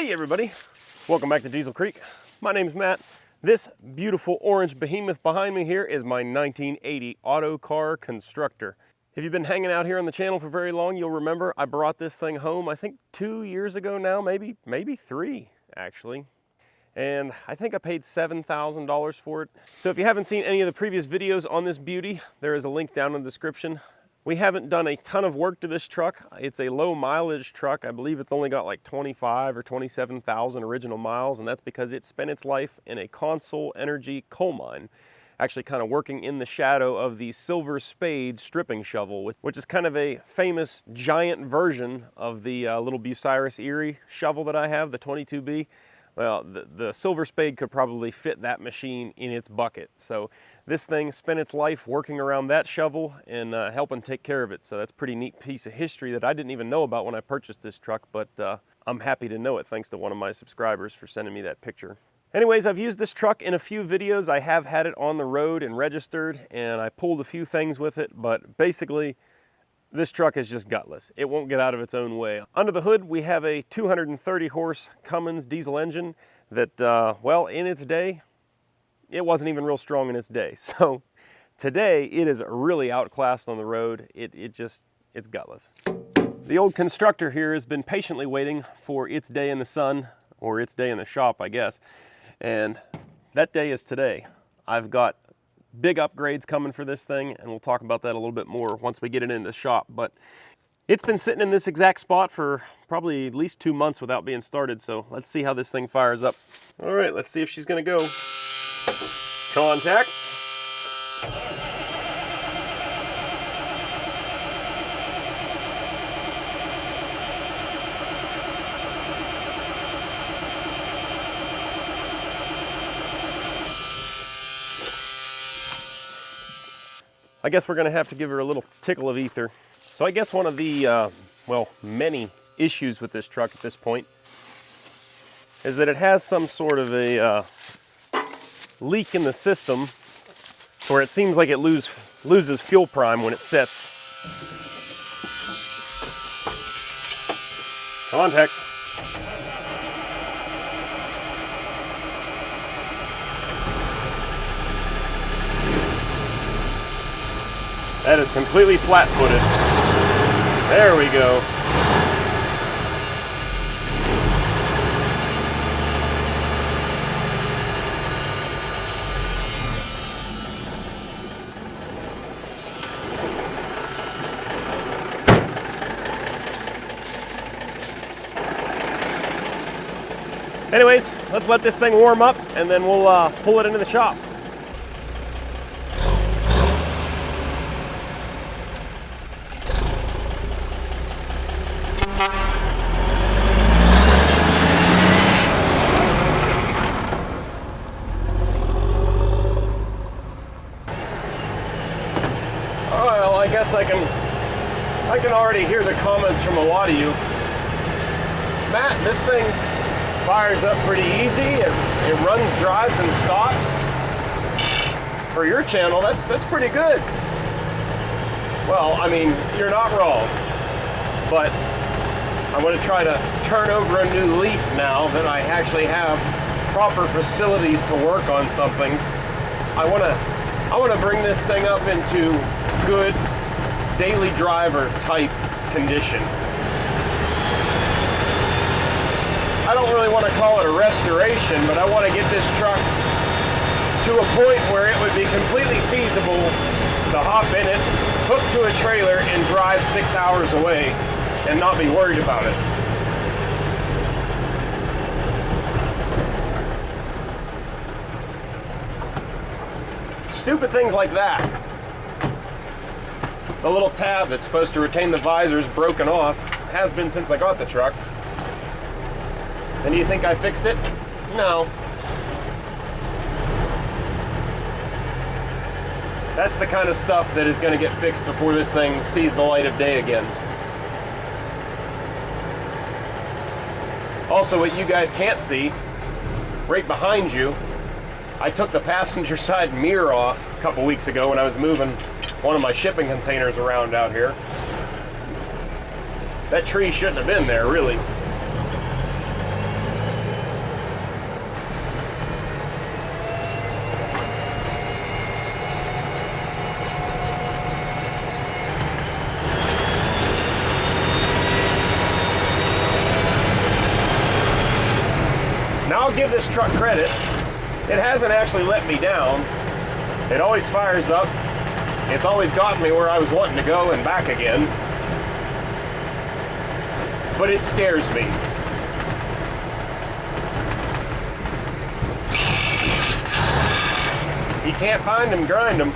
Hey everybody, welcome back to Diesel Creek. My name's Matt. This beautiful orange behemoth behind me here is my 1980 Autocar Constructor. If you've been hanging out here on the channel for very long, you'll remember I brought this thing home, I think 2 years ago now, maybe 3 actually. And I think I paid $7,000 for it. So if you haven't seen any of the previous videos on this beauty, there is a link down in the description. We haven't done a ton of work to this truck. It's a low mileage truck. I believe it's only got like 25 or 27,000 original miles, and that's because it spent its life in a Consol Energy coal mine, actually kind of working in the shadow of the Silver Spade stripping shovel, which is kind of a famous giant version of the little Bucyrus Erie shovel that I have, the 22B. Well, the Silver Spade could probably fit that machine in its bucket. So this thing spent its life working around that shovel and helping take care of it. So that's a pretty neat piece of history that I didn't even know about when I purchased this truck, but I'm happy to know it thanks to one of my subscribers for sending me that picture. Anyways, I've used this truck in a few videos. I have had it on the road and registered, and I pulled a few things with it, but basically, this truck is just gutless. It won't get out of its own way. Under the hood, we have a 230 horse Cummins diesel engine that, well, in its day, it wasn't even real strong in its day. So today, it is really outclassed on the road. It's gutless. The old Constructor here has been patiently waiting for its day in the sun, or its day in the shop, I guess. And that day is today. I've got big upgrades coming for this thing, and we'll talk about that a little bit more once we get it into the shop. But it's been sitting in this exact spot for probably at least 2 months without being started, so let's see how this thing fires up. All right, let's see if she's gonna go. Contact. I guess we're gonna have to give her a little tickle of ether. So I guess one of the, well, many issues with this truck at this point is that it has some sort of a leak in the system where it seems like it loses fuel prime when it sets. Contact. That is completely flat-footed. There we go. Anyways, let's let this thing warm up and then we'll pull it into the shop. Well, I guess I can already hear the comments from a lot of you. Matt, this thing fires up pretty easy. It runs, drives, and stops. For your channel, that's pretty good. Well, I mean, you're not wrong. But I'm going to try to turn over a new leaf now that I actually have proper facilities to work on something. I want to bring this thing up into good daily driver type condition. I don't really want to call it a restoration, but I want to get this truck to a point where it would be completely feasible to hop in it, hook to a trailer, and drive 6 hours away and not be worried about it. Stupid things like that. The little tab that's supposed to retain the visor is broken off. Has been since I got the truck. And do you think I fixed it? No. That's the kind of stuff that is going to get fixed before this thing sees the light of day again. Also, what you guys can't see, right behind you, I took the passenger side mirror off a couple weeks ago when I was moving one of my shipping containers around out here. That tree shouldn't have been there, really. I'll give this truck credit. It hasn't actually let me down. It always fires up. It's always gotten me where I was wanting to go and back again. But it scares me. You can't find them, grind them.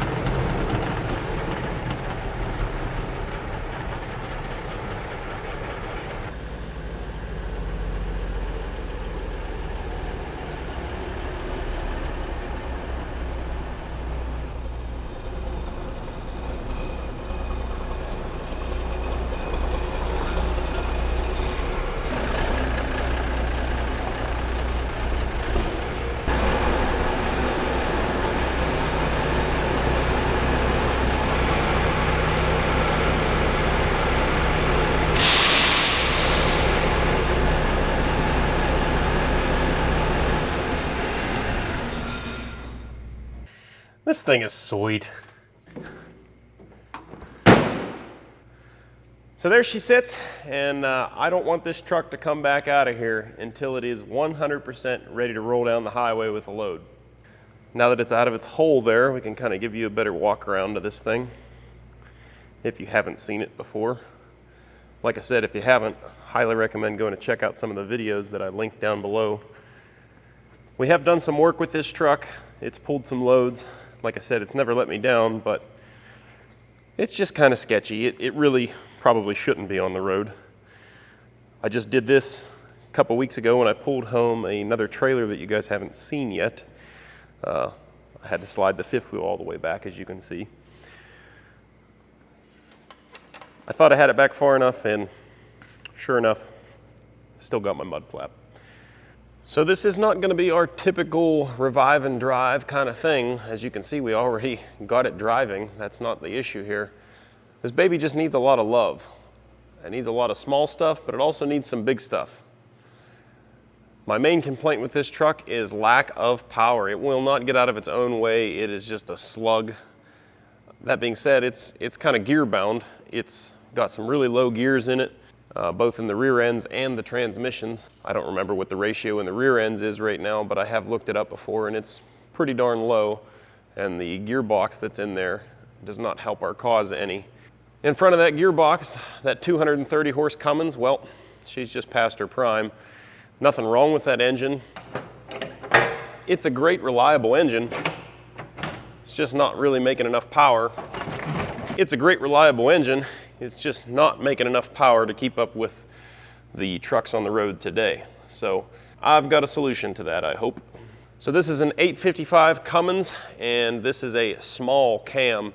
This thing is sweet. So there she sits, and I don't want this truck to come back out of here until it is 100% ready to roll down the highway with a load. Now that it's out of its hole there, we can kind of give you a better walk around to this thing if you haven't seen it before. Like I said, if you haven't, highly recommend going to check out some of the videos that I linked down below. We have done some work with this truck. It's pulled some loads. Like I said, it's never let me down, but it's just kind of sketchy. It really probably shouldn't be on the road. I just did this a couple weeks ago when I pulled home another trailer that you guys haven't seen yet. I had to slide the fifth wheel all the way back, as you can see. I thought I had it back far enough, and sure enough, still got my mud flap. So this is not going to be our typical revive and drive kind of thing. As you can see, we already got it driving. That's not the issue here. This baby just needs a lot of love. It needs a lot of small stuff, but it also needs some big stuff. My main complaint with this truck is lack of power. It will not get out of its own way. It is just a slug. That being said, it's kind of gear bound. It's got some really low gears in it. Both in the rear ends and the transmissions. I don't remember what the ratio in the rear ends is right now, but I have looked it up before, and it's pretty darn low, and the gearbox that's in there does not help our cause any. In front of that gearbox, that 230 horse Cummins, well, she's just past her prime. Nothing wrong with that engine. It's a great, reliable engine. It's just not really making enough power. It's a great, reliable engine. It's just not making enough power to keep up with the trucks on the road today. So I've got a solution to that, I hope. So this is an 855 Cummins, and this is a small cam.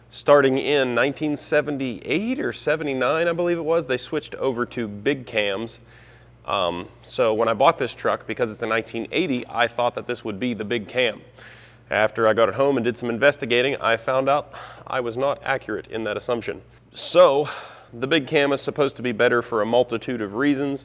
Starting in 1978 or 79, I believe it was, they switched over to big cams. So when I bought this truck, because it's a 1980, I thought that this would be the big cam. After I got it home and did some investigating, I found out I was not accurate in that assumption. So the big cam is supposed to be better for a multitude of reasons,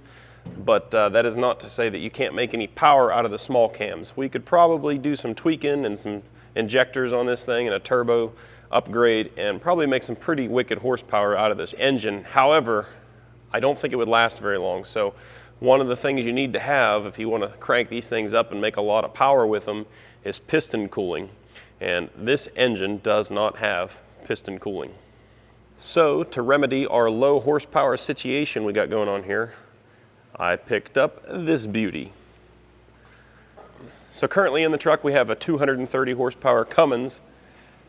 but that is not to say that you can't make any power out of the small cams. We could probably do some tweaking and some injectors on this thing and a turbo upgrade and probably make some pretty wicked horsepower out of this engine. However, I don't think it would last very long. So one of the things you need to have if you want to crank these things up and make a lot of power with them is piston cooling. And this engine does not have piston cooling. So to remedy our low horsepower situation we got going on here, I picked up this beauty. So currently in the truck we have a 230 horsepower Cummins.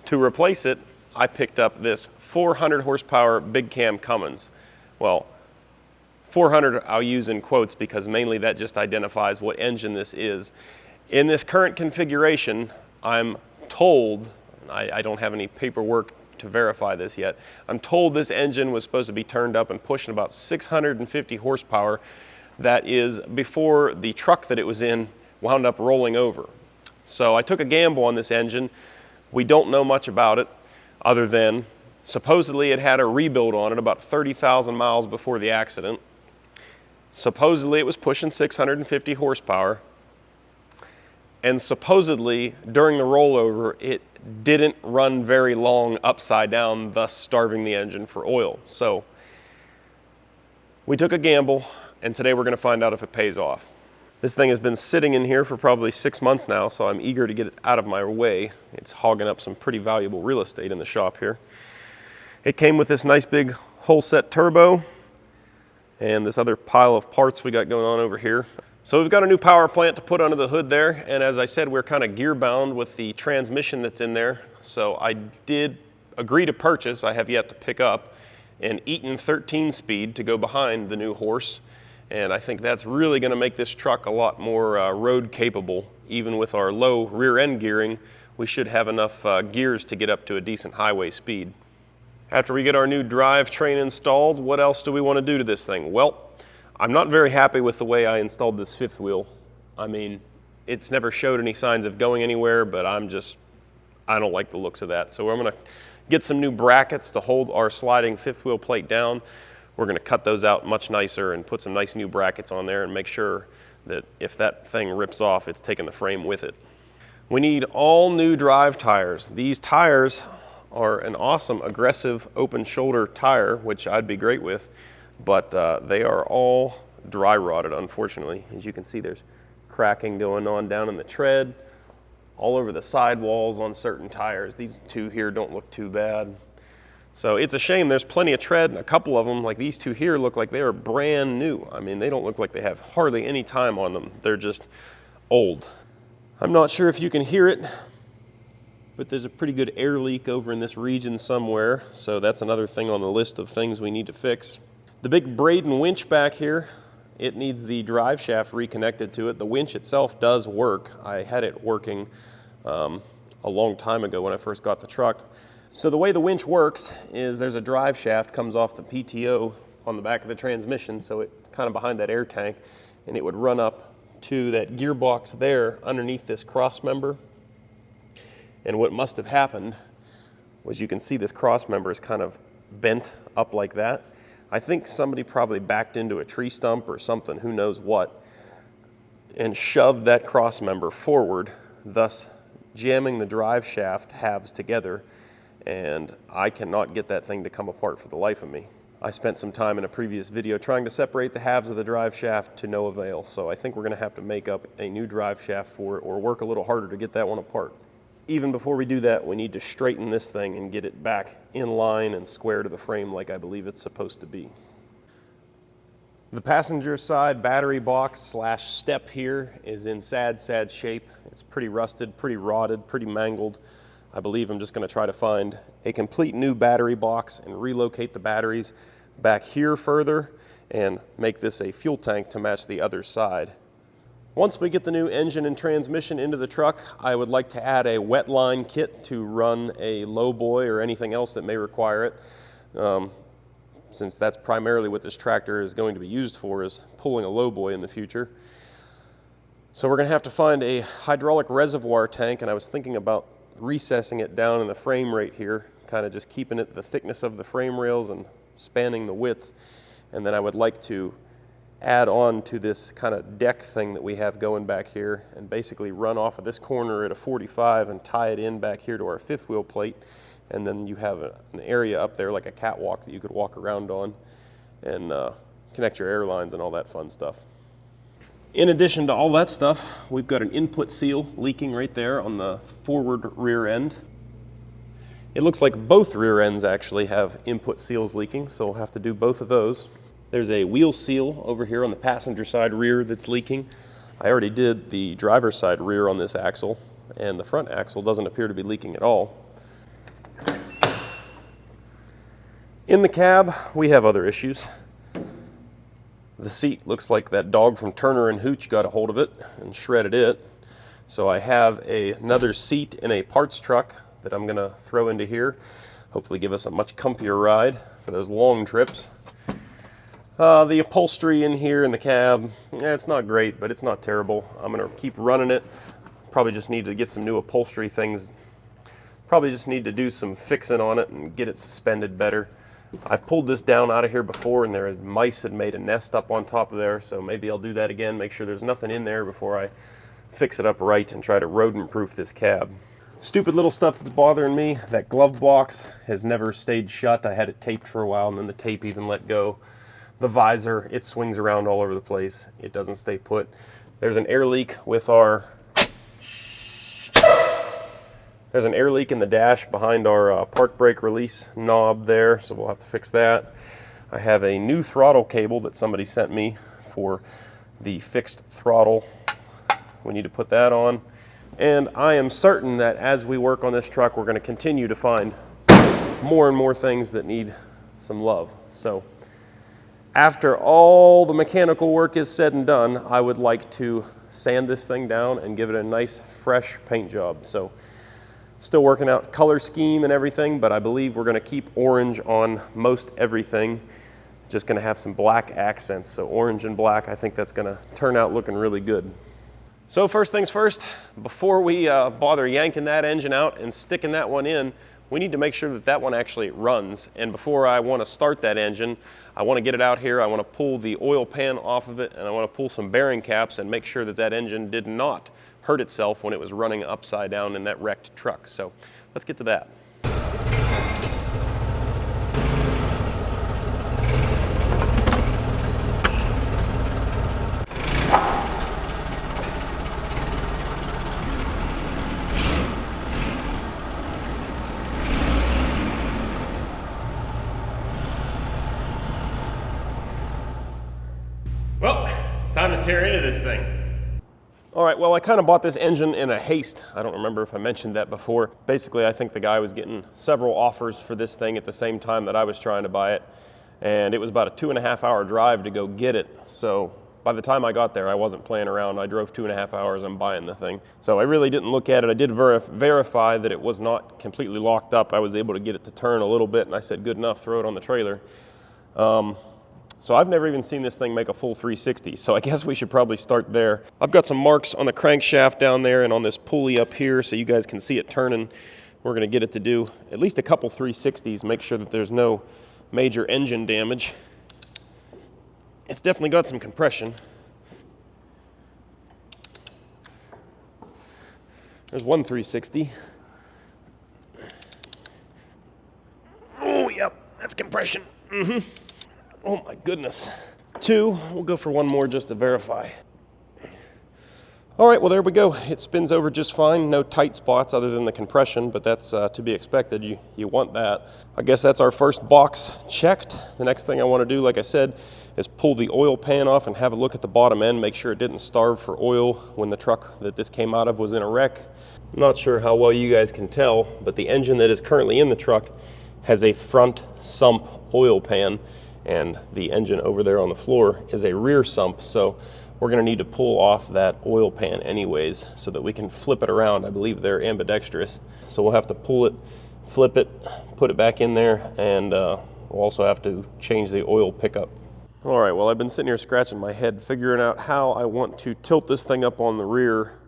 To replace it, I picked up this 400 horsepower big cam Cummins. Well, 400 I'll use in quotes because mainly that just identifies what engine this is. In this current configuration, I'm told, I don't have any paperwork to verify this yet, I'm told this engine was supposed to be turned up and pushing about 650 horsepower. That is before the truck that it was in wound up rolling over. So I took a gamble on this engine. We don't know much about it other than supposedly it had a rebuild on it about 30,000 miles before the accident. Supposedly it was pushing 650 horsepower. And supposedly during the rollover it didn't run very long upside down, thus starving the engine for oil. So we took a gamble, and today we're going to find out if it pays off. This thing has been sitting in here for probably 6 months now, so I'm eager to get it out of my way. It's hogging up some pretty valuable real estate in the shop here. It came with this nice big whole set turbo and this other pile of parts we got going on over here. So we've got a new power plant to put under the hood there, and as I said, we're kind of gear bound with the transmission that's in there. So I did agree to purchase, I have yet to pick up, an Eaton 13 speed to go behind the new horse. And I think that's really going to make this truck a lot more road capable. Even with our low rear end gearing, we should have enough gears to get up to a decent highway speed. After we get our new drivetrain installed, what else do we want to do to this thing? Well, I'm not very happy with the way I installed this fifth wheel. I mean, it's never showed any signs of going anywhere, but I don't like the looks of that. So I'm going to get some new brackets to hold our sliding fifth wheel plate down. We're going to cut those out much nicer and put some nice new brackets on there and make sure that if that thing rips off, it's taking the frame with it. We need all new drive tires. These tires are an awesome aggressive open shoulder tire, which I'd be great with, but they are all dry rotted, unfortunately. As you can see, there's cracking going on down in the tread, all over the sidewalls on certain tires. These two here don't look too bad. So it's a shame. There's plenty of tread, and a couple of them, like these two here, look like they are brand new. I mean, they don't look like they have hardly any time on them. They're just old. I'm not sure if you can hear it, but there's a pretty good air leak over in this region somewhere, so that's another thing on the list of things we need to fix. The big Braden winch back here, it needs the drive shaft reconnected to it. The winch itself does work. I had it working a long time ago when I first got the truck. So the way the winch works is there's a drive shaft comes off the PTO on the back of the transmission, so it's kind of behind that air tank, and it would run up to that gearbox there underneath this cross member. And what must have happened was, you can see this cross member is kind of bent up like that. I think somebody probably backed into a tree stump or something, who knows what, and shoved that cross member forward, thus jamming the drive shaft halves together. And I cannot get that thing to come apart for the life of me. I spent some time in a previous video trying to separate the halves of the drive shaft to no avail, so I think we're going to have to make up a new drive shaft for it, or work a little harder to get that one apart. Even before we do that, we need to straighten this thing and get it back in line and square to the frame like I believe it's supposed to be. The passenger side battery box slash step here is in sad shape. It's pretty rusted, pretty rotted, pretty mangled. I believe I'm just going to try to find a complete new battery box and relocate the batteries back here further and make this a fuel tank to match the other side. Once we get the new engine and transmission into the truck, I would like to add a wet line kit to run a lowboy or anything else that may require it, since that's primarily what this tractor is going to be used for, is pulling a lowboy in the future. So we're going to have to find a hydraulic reservoir tank, and I was thinking about recessing it down in the frame right here, kind of just keeping it the thickness of the frame rails and spanning the width. And then I would like to add on to this kind of deck thing that we have going back here, and basically run off of this corner at a 45 and tie it in back here to our fifth wheel plate. And then you have an area up there like a catwalk that you could walk around on and connect your airlines and all that fun stuff. In addition to all that stuff, we've got an input seal leaking right there on the forward rear end. It looks like both rear ends actually have input seals leaking, so we'll have to do both of those. There's a wheel seal over here on the passenger side rear that's leaking. I already did the driver's side rear on this axle, and the front axle doesn't appear to be leaking at all. In the cab, we have other issues. The seat looks like that dog from Turner and Hooch got a hold of it and shredded it. So I have another seat in a parts truck that I'm gonna throw into here. Hopefully give us a much comfier ride for those long trips. The upholstery in here in the cab, it's not great, but it's not terrible. I'm gonna keep running it. Probably just need to get some new upholstery things. Probably just need to do some fixing on it and get it suspended better. I've pulled this down out of here before, and mice had made a nest up on top of there, so maybe I'll do that again, make sure there's nothing in there before I fix it up right and try to rodent-proof this cab. Stupid little stuff that's bothering me, that glove box has never stayed shut. I had it taped for a while, and then the tape even let go. The visor, it swings around all over the place. It doesn't stay put. There's an air leak with our, there's an air leak in the dash behind our park brake release knob there, so we'll have to fix that. I have a new throttle cable that somebody sent me for the fixed throttle. We need to put that on. And I am certain that as we work on this truck, we're going to continue to find more and more things that need some love. So after all the mechanical work is said and done, I would like to sand this thing down and give it a nice fresh paint job. So still working out color scheme and everything, but I believe we're going to keep orange on most everything. Just going to have some black accents. So orange and black, I think that's going to turn out looking really good. So first things first, before we bother yanking that engine out and sticking that one in, we need to make sure that that one actually runs. And before I want to start that engine, I want to get it out here, I want to pull the oil pan off of it, and I want to pull some bearing caps and make sure that that engine did not hurt itself when it was running upside down in that wrecked truck. So let's get to that. Well, it's time to tear into this thing. All right, well, I kind of bought this engine in a haste. I don't remember if I mentioned that before. Basically, I think the guy was getting several offers for this thing at the same time that I was trying to buy it. And it was about a 2.5 hour drive to go get it. So by the time I got there, I wasn't playing around. I drove 2.5 hours and buying the thing. So I really didn't look at it. I did verify that it was not completely locked up. I was able to get it to turn a little bit, and I said, good enough, throw it on the trailer. So I've never even seen this thing make a full 360, so I guess we should probably start there. I've got some marks on the crankshaft down there and on this pulley up here so you guys can see it turning. We're going to get it to do at least a couple 360s, make sure that there's no major engine damage. It's definitely got some compression. There's one 360. Oh, yep, that's compression. Oh my goodness. 2, we'll go for one more just to verify. All right, well there we go. It spins over just fine. No tight spots other than the compression, but that's to be expected. You want that. I guess that's our first box checked. The next thing I want to do, like I said, is pull the oil pan off and have a look at the bottom end, make sure it didn't starve for oil when the truck that this came out of was in a wreck. I'm not sure how well you guys can tell, but the engine that is currently in the truck has a front sump oil pan, and the engine over there on the floor is a rear sump, so we're going to need to pull off that oil pan anyways so that we can flip it around. I believe they're ambidextrous, so we'll have to pull it, flip it, put it back in there, and we'll also have to change the oil pickup. All right, well I've been sitting here scratching my head figuring out how I want to tilt this thing up on the rear.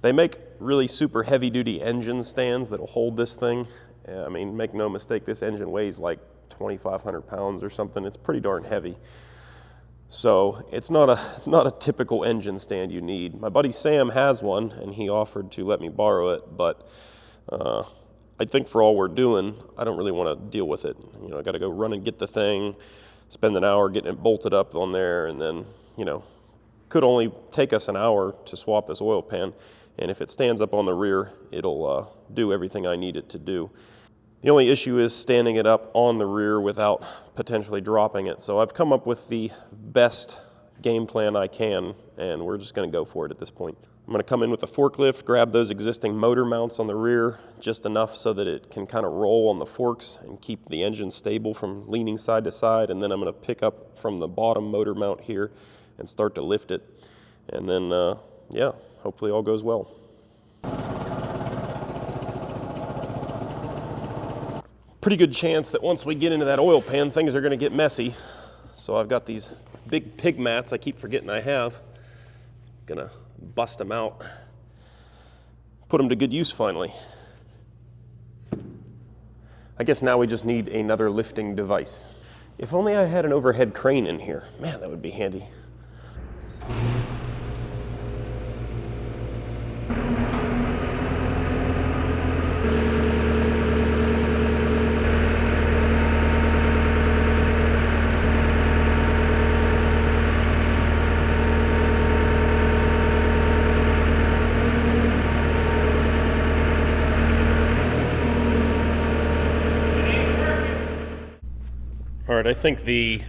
They make really super heavy duty engine stands that'll hold this thing. I mean, make no mistake, this engine weighs like 2,500 pounds or something. It's pretty darn heavy. So it's not a typical engine stand you need. My buddy Sam has one, and he offered to let me borrow it, but I think for all we're doing, I don't really want to deal with it. You know, I got to go run and get the thing, spend an hour getting it bolted up on there, and then, you know, could only take us an hour to swap this oil pan. And if it stands up on the rear, it'll do everything I need it to do. The only issue is standing it up on the rear without potentially dropping it. So I've come up with the best game plan I can, and we're just going to go for it at this point. I'm going to come in with a forklift, grab those existing motor mounts on the rear, just enough so that it can kind of roll on the forks and keep the engine stable from leaning side to side. And then I'm going to pick up from the bottom motor mount here and start to lift it. And then, yeah, hopefully all goes well. Pretty good chance that once we get into that oil pan, things are going to get messy. So I've got these big pig mats I keep forgetting I have. Gonna bust them out, put them to good use finally. I guess now we just need another lifting device. If only I had an overhead crane in here. Man, that would be handy. All right, I think the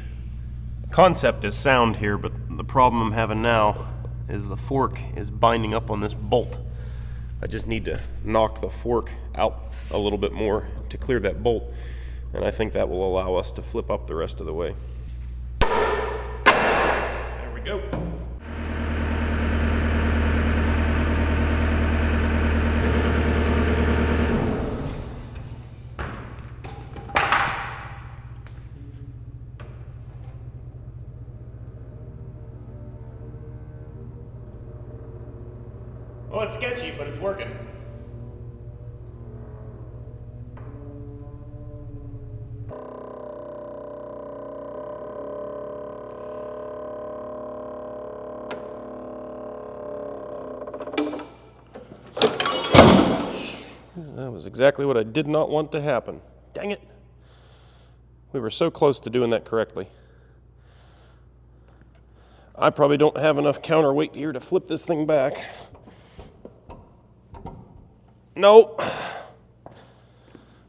concept is sound here, but the problem I'm having now is the fork is binding up on this bolt. I just need to knock the fork out a little bit more to clear that bolt, and I think that will allow us to flip up the rest of the way. There we go. Well, it's sketchy, but it's working. That was exactly what I did not want to happen. Dang it. We were so close to doing that correctly. I probably don't have enough counterweight here to flip this thing back. Nope.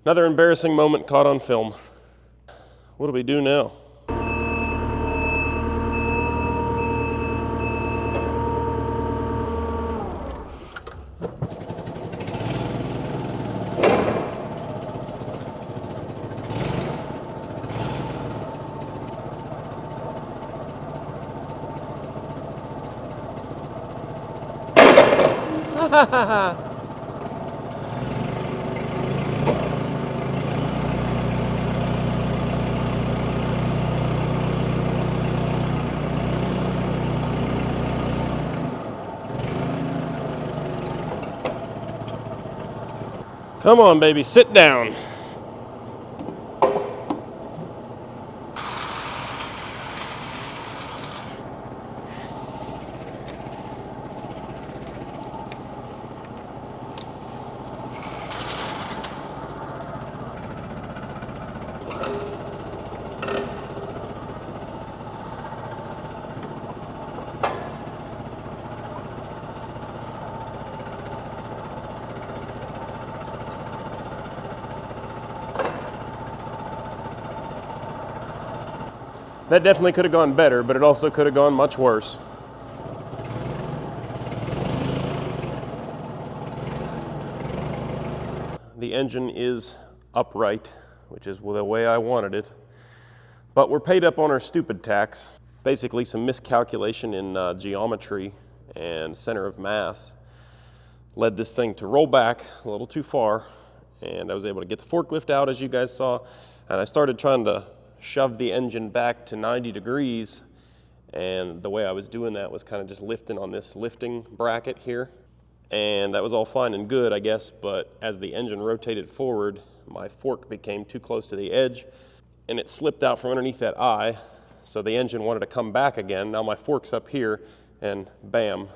Another embarrassing moment caught on film. What do we do now? Come on, baby, sit down. That definitely could have gone better, but it also could have gone much worse. The engine is upright, which is the way I wanted it. But we're paid up on our stupid tax. Basically some miscalculation in geometry and center of mass led this thing to roll back a little too far, and I was able to get the forklift out, as you guys saw, and I started trying to shove the engine back to 90 degrees, and the way I was doing that was kind of just lifting on this lifting bracket here, and that was all fine and good, I guess, but as the engine rotated forward, my fork became too close to the edge, and it slipped out from underneath that eye, so the engine wanted to come back again. Now my fork's up here, and bam,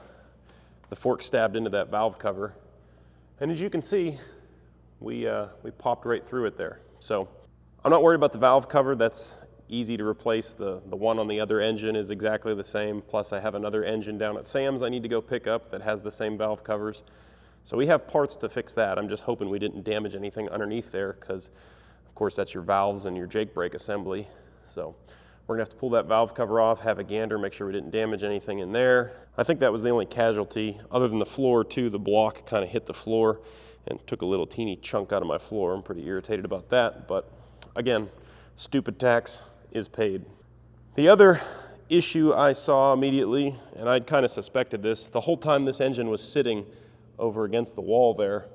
the fork stabbed into that valve cover, and as you can see, we popped right through it there. So I'm not worried about the valve cover. That's easy to replace. The one on the other engine is exactly the same. Plus I have another engine down at Sam's I need to go pick up that has the same valve covers. So we have parts to fix that. I'm just hoping we didn't damage anything underneath there, because of course that's your valves and your Jake brake assembly. So we're gonna have to pull that valve cover off, have a gander, make sure we didn't damage anything in there. I think that was the only casualty, other than the floor too. The block kind of hit the floor and took a little teeny chunk out of my floor. I'm pretty irritated about that, but again, stupid tax is paid. The other issue I saw immediately, and I'd kind of suspected this, the whole time this engine was sitting over against the wall there,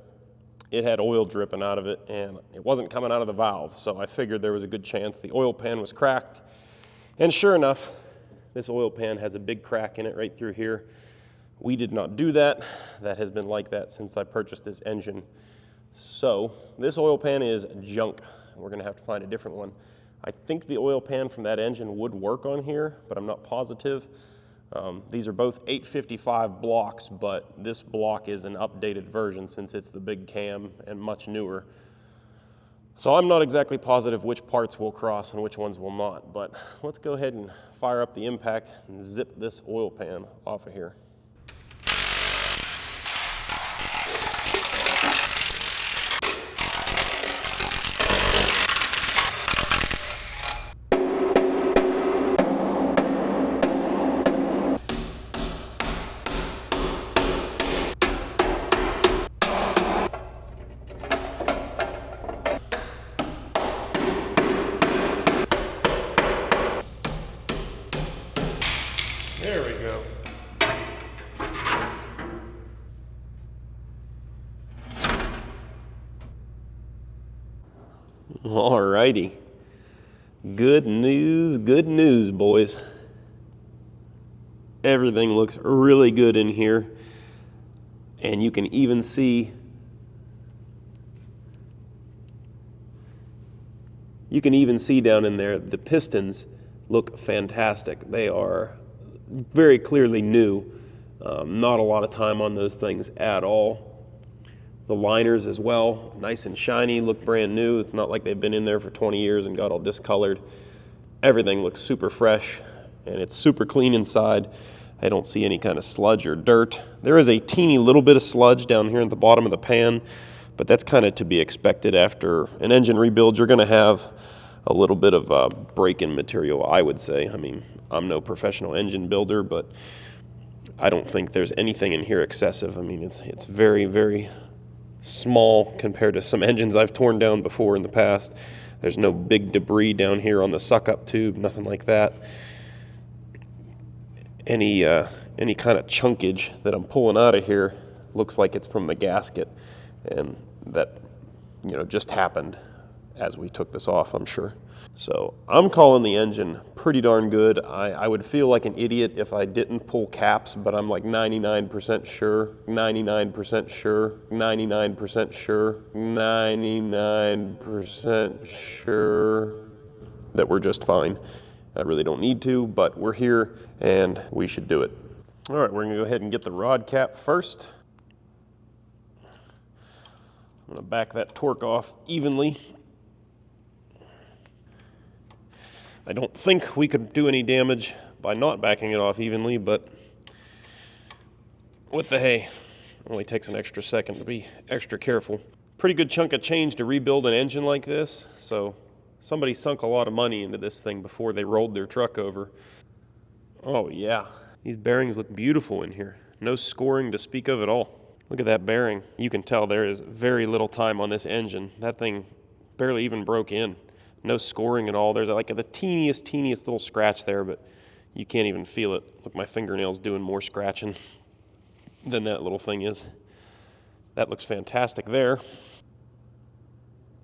it had oil dripping out of it, and it wasn't coming out of the valve, so I figured there was a good chance the oil pan was cracked. And sure enough, this oil pan has a big crack in it right through here. We did not do that. That has been like that since I purchased this engine. So this oil pan is junk. We're gonna have to find a different one. I think the oil pan from that engine would work on here, but I'm not positive. These are both 855 blocks, but this block is an updated version since it's the big cam and much newer. So I'm not exactly positive which parts will cross and which ones will not, but let's go ahead and fire up the impact and zip this oil pan off of here. righty. Good news, boys. Everything looks really good in here. And you can even see down in there, the pistons look fantastic. They are very clearly new. Not a lot of time on those things at all. The liners as well, nice and shiny, look brand new. It's not like they've been in there for 20 years and got all discolored. Everything looks super fresh, and it's super clean inside. I don't see any kind of sludge or dirt. There is a teeny little bit of sludge down here at the bottom of the pan, but that's kind of to be expected. After an engine rebuild, you're going to have a little bit of break-in material, I would say. I mean, I'm no professional engine builder, but I don't think there's anything in here excessive. I mean, it's very, very small compared to some engines I've torn down before in the past. There's no big debris down here on the suck-up tube, nothing like that. Any kind of chunkage that I'm pulling out of here looks like it's from the gasket, and that, just happened as we took this off, I'm sure. So I'm calling the engine pretty darn good. I would feel like an idiot if I didn't pull caps, but I'm like 99% sure, 99% sure, 99% sure, 99% sure that we're just fine. I really don't need to, but we're here and we should do it. All right, we're gonna go ahead and get the rod cap first. I'm gonna back that torque off evenly. I don't think we could do any damage by not backing it off evenly, but what the hey, it only takes an extra second to be extra careful. Pretty good chunk of change to rebuild an engine like this, so somebody sunk a lot of money into this thing before they rolled their truck over. Oh yeah, these bearings look beautiful in here. No scoring to speak of at all. Look at that bearing. You can tell there is very little time on this engine. That thing barely even broke in. No scoring at all. There's like the teeniest little scratch there, but you can't even feel it. Look, my fingernail's doing more scratching than that little thing is. That looks fantastic there.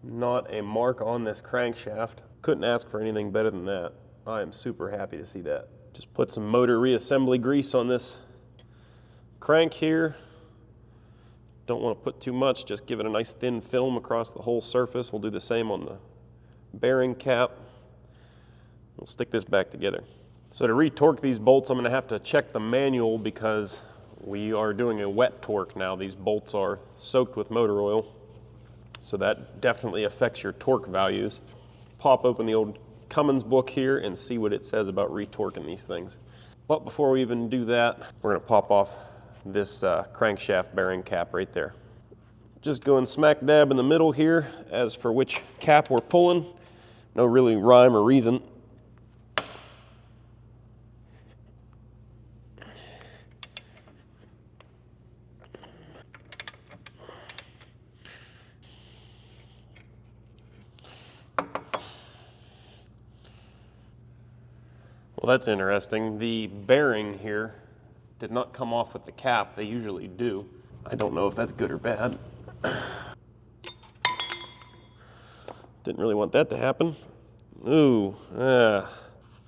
Not a mark on this crankshaft. Couldn't ask for anything better than that. I am super happy to see that. Just put some motor reassembly grease on this crank here. Don't want to put too much, just give it a nice thin film across the whole surface. We'll do the same on the bearing cap. We'll stick this back together. So to re-torque these bolts, I'm going to have to check the manual because we are doing a wet torque now. These bolts are soaked with motor oil, so that definitely affects your torque values. Pop open the old Cummins book here and see what it says about re-torquing these things. But before we even do that, we're going to pop off this crankshaft bearing cap right there. Just going smack dab in the middle here as for which cap we're pulling. No really rhyme or reason. Well, that's interesting. The bearing here did not come off with the cap. They usually do. I don't know if that's good or bad. Didn't really want that to happen. Ooh,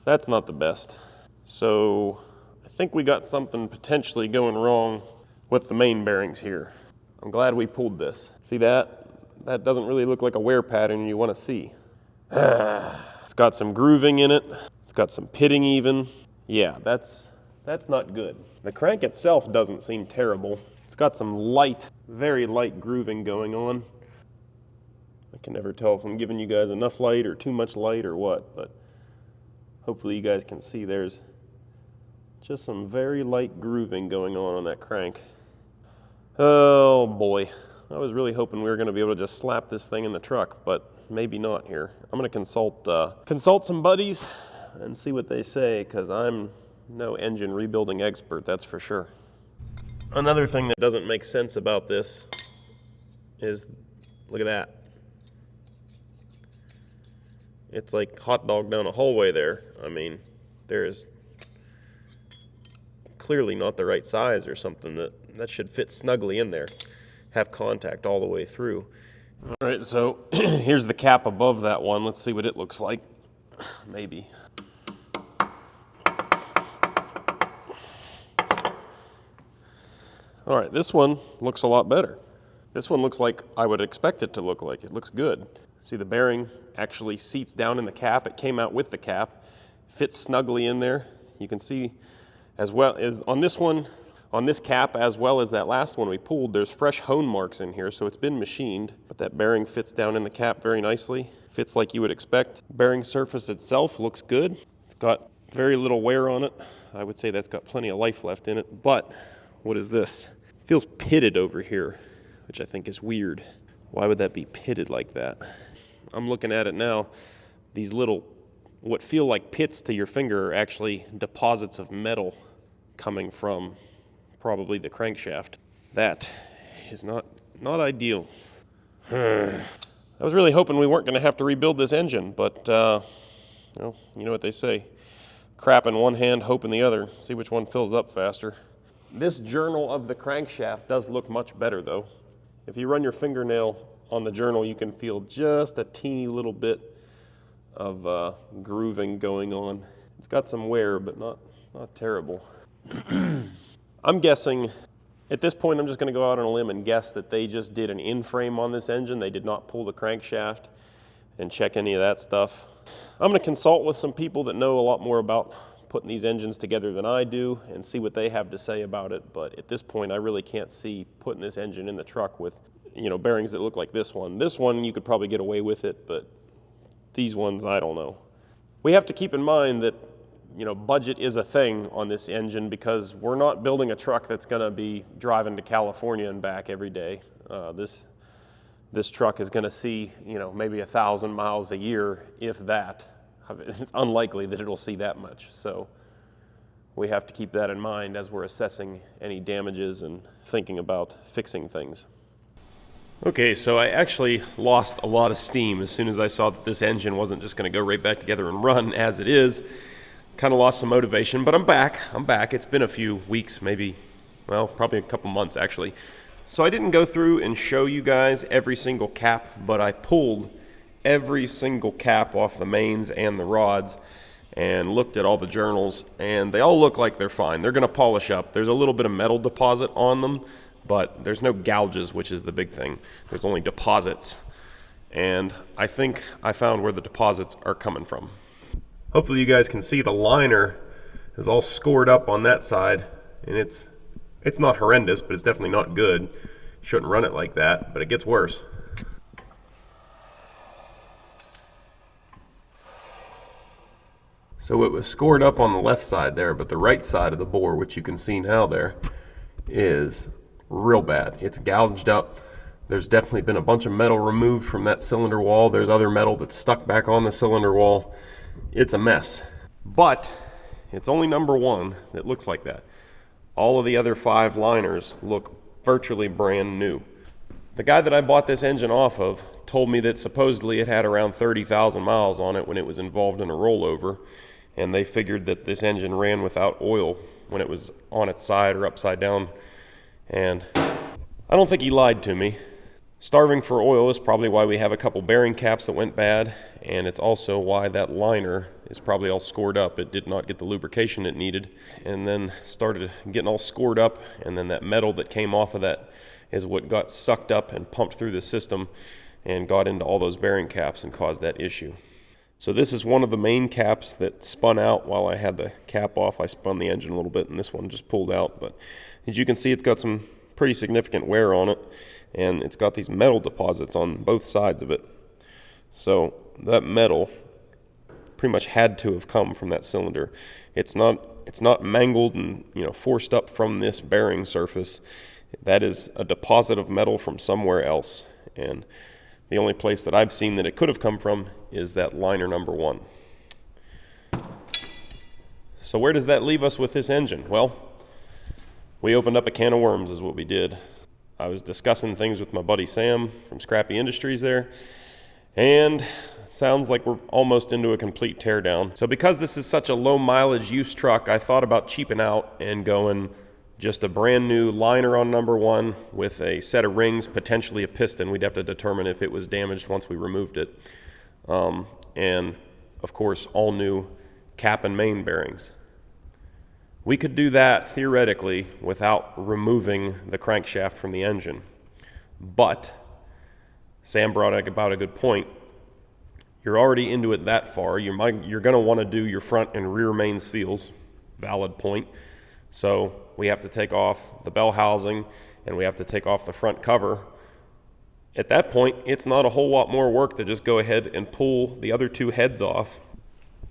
that's not the best. So I think we got something potentially going wrong with the main bearings here. I'm glad we pulled this. See that? That doesn't really look like a wear pattern you want to see. It's got some grooving in it. It's got some pitting even. Yeah, that's not good. The crank itself doesn't seem terrible. It's got some light, very light grooving going on. I can never tell if I'm giving you guys enough light or too much light or what, but hopefully you guys can see there's just some very light grooving going on that crank. Oh boy, I was really hoping we were going to be able to just slap this thing in the truck, but maybe not here. I'm going to consult some buddies and see what they say, because I'm no engine rebuilding expert, that's for sure. Another thing that doesn't make sense about this is, look at that. It's like hot dog down a hallway there. I mean, there's clearly not the right size or something. That should fit snugly in there, have contact all the way through. All right, so here's the cap above that one. Let's see what it looks like. Maybe. All right, this one looks a lot better. This one looks like I would expect it to look like. It looks good. See, the bearing actually seats down in the cap. It came out with the cap, fits snugly in there. You can see as well as on this one, on this cap, as well as that last one we pulled, there's fresh hone marks in here, so it's been machined, but that bearing fits down in the cap very nicely. Fits like you would expect. Bearing surface itself looks good. It's got very little wear on it. I would say that's got plenty of life left in it, but what is this? It feels pitted over here, which I think is weird. Why would that be pitted like that? I'm looking at it now. These little, what feel like pits to your finger are actually deposits of metal coming from probably the crankshaft. That is not ideal. I was really hoping we weren't going to have to rebuild this engine, but well, you know what they say. Crap in one hand, hope in the other. See which one fills up faster. This journal of the crankshaft does look much better though. If you run your fingernail on the journal, you can feel just a teeny little bit of grooving going on. It's got some wear, but not terrible. I'm guessing, at this point I'm just going to go out on a limb and guess that they just did an in-frame on this engine. They did not pull the crankshaft and check any of that stuff. I'm going to consult with some people that know a lot more about putting these engines together than I do and see what they have to say about it, but at this point I really can't see putting this engine in the truck with, bearings that look like this one. This one you could probably get away with it, but these ones, I don't know. We have to keep in mind that budget is a thing on this engine because we're not building a truck that's going to be driving to California and back every day. This truck is going to see, maybe 1,000 miles a year, if that. It's unlikely that it'll see that much. So we have to keep that in mind as we're assessing any damages and thinking about fixing things. Okay, so I actually lost a lot of steam as soon as I saw that this engine wasn't just going to go right back together and run as it is. Kind of lost some motivation, but I'm back. It's been a few weeks, maybe, well, probably a couple months actually. So I didn't go through and show you guys every single cap, but I pulled every single cap off the mains and the rods and looked at all the journals, and they all look like they're fine. They're going to polish up. There's a little bit of metal deposit on them, but there's no gouges, which is the big thing. There's only deposits, and I think I found where the deposits are coming from. Hopefully you guys can see the liner is all scored up on that side, and it's not horrendous, but it's definitely not good. You shouldn't run it like that, but it gets worse. So it was scored up on the left side there, but the right side of the bore, which you can see now there, is real bad. It's gouged up. There's definitely been a bunch of metal removed from that cylinder wall. There's other metal that's stuck back on the cylinder wall. It's a mess. But it's only number one that looks like that. All of the other 5 liners look virtually brand new. The guy that I bought this engine off of told me that supposedly it had around 30,000 miles on it when it was involved in a rollover, and they figured that this engine ran without oil when it was on its side or upside down, and I don't think he lied to me. Starving for oil is probably why we have a couple bearing caps that went bad, and it's also why that liner is probably all scored up. It did not get the lubrication it needed, and then started getting all scored up, and then that metal that came off of that is what got sucked up and pumped through the system and got into all those bearing caps and caused that issue. So this is one of the main caps that spun out while I had the cap off. I spun the engine a little bit, and this one just pulled out, but as you can see, it's got some pretty significant wear on it, and it's got these metal deposits on both sides of it. So that metal pretty much had to have come from that cylinder. It's not mangled and forced up from this bearing surface. That is a deposit of metal from somewhere else, and the only place that I've seen that it could have come from is that liner number 1. So where does that leave us with this engine? Well, we opened up a can of worms is what we did. I was discussing things with my buddy Sam from Scrappy Industries there, and sounds like we're almost into a complete teardown. So because this is such a low mileage use truck, I thought about cheaping out and going just a brand new liner on number one with a set of rings, potentially a piston. We'd have to determine if it was damaged once we removed it. And of course, all new cap and main bearings. We could do that theoretically without removing the crankshaft from the engine. But Sam brought about a good point. You're already into it that far. You're going to want to do your front and rear main seals. Valid point. So we have to take off the bell housing and we have to take off the front cover. At that point, it's not a whole lot more work to just go ahead and pull the other two heads off.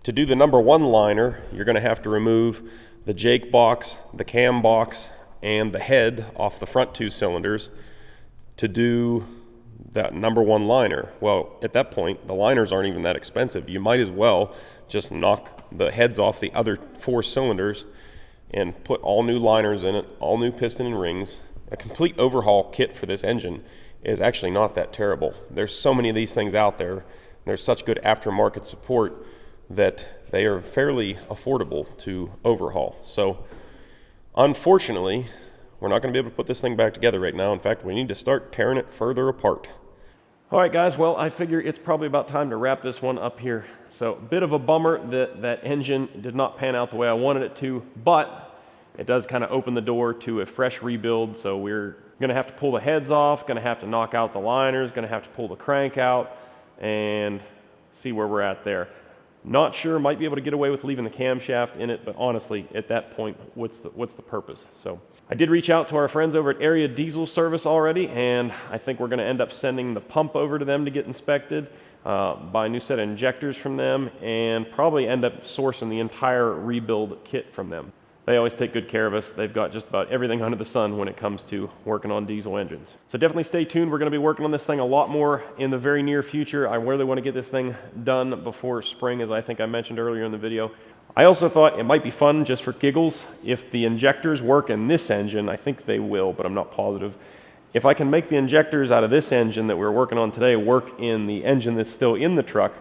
To do the number one liner, you're going to have to remove the Jake box, the cam box, and the head off the front two cylinders to do that number one liner. Well, at that point, the liners aren't even that expensive. You might as well just knock the heads off the other four cylinders and put all new liners in it, all new piston and rings. A complete overhaul kit for this engine is actually not that terrible. There's so many of these things out there. There's such good aftermarket support that they are fairly affordable to overhaul. So unfortunately, we're not going to be able to put this thing back together right now. In fact, we need to start tearing it further apart. All right, guys, well, I figure it's probably about time to wrap this one up here. So a bit of a bummer that that engine did not pan out the way I wanted it to, but it does kind of open the door to a fresh rebuild. So we're going to have to pull the heads off, going to have to knock out the liners, going to have to pull the crank out and see where we're at there. Not sure, might be able to get away with leaving the camshaft in it, but honestly, at that point, what's the purpose? So I did reach out to our friends over at Area Diesel Service already, and I think we're going to end up sending the pump over to them to get inspected, buy a new set of injectors from them, and probably end up sourcing the entire rebuild kit from them. They always take good care of us. They've got just about everything under the sun when it comes to working on diesel engines. So definitely stay tuned. We're going to be working on this thing a lot more in the very near future. I really want to get this thing done before spring, as I think I mentioned earlier in the video. I also thought it might be fun, just for giggles, if the injectors work in this engine. I think they will, but I'm not positive. If I can make the injectors out of this engine that we're working on today work in the engine that's still in the truck,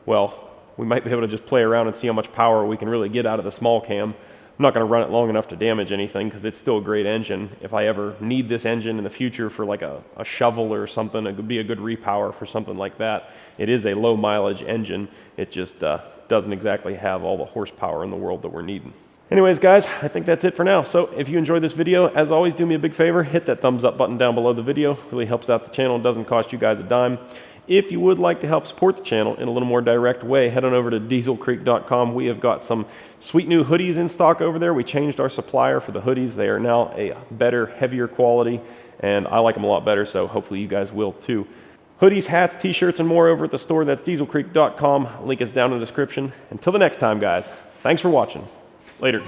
well, we might be able to just play around and see how much power we can really get out of the small cam. I'm not going to run it long enough to damage anything because it's still a great engine. If I ever need this engine in the future for like a shovel or something, it could be a good repower for something like that. It is a low mileage engine. It just doesn't exactly have all the horsepower in the world that we're needing. Anyways, guys, I think that's it for now. So if you enjoyed this video, as always, do me a big favor, hit that thumbs up button down below the video. It really helps out the channel. It doesn't cost you guys a dime. If you would like to help support the channel in a little more direct way, head on over to dieselcreek.com. We have got some sweet new hoodies in stock over there. We changed our supplier for the hoodies. They are now a better, heavier quality, and I like them a lot better, so hopefully you guys will too. Hoodies, hats, t-shirts, and more over at the store. That's dieselcreek.com. Link is down in the description. Until the next time, guys, thanks for watching. Later.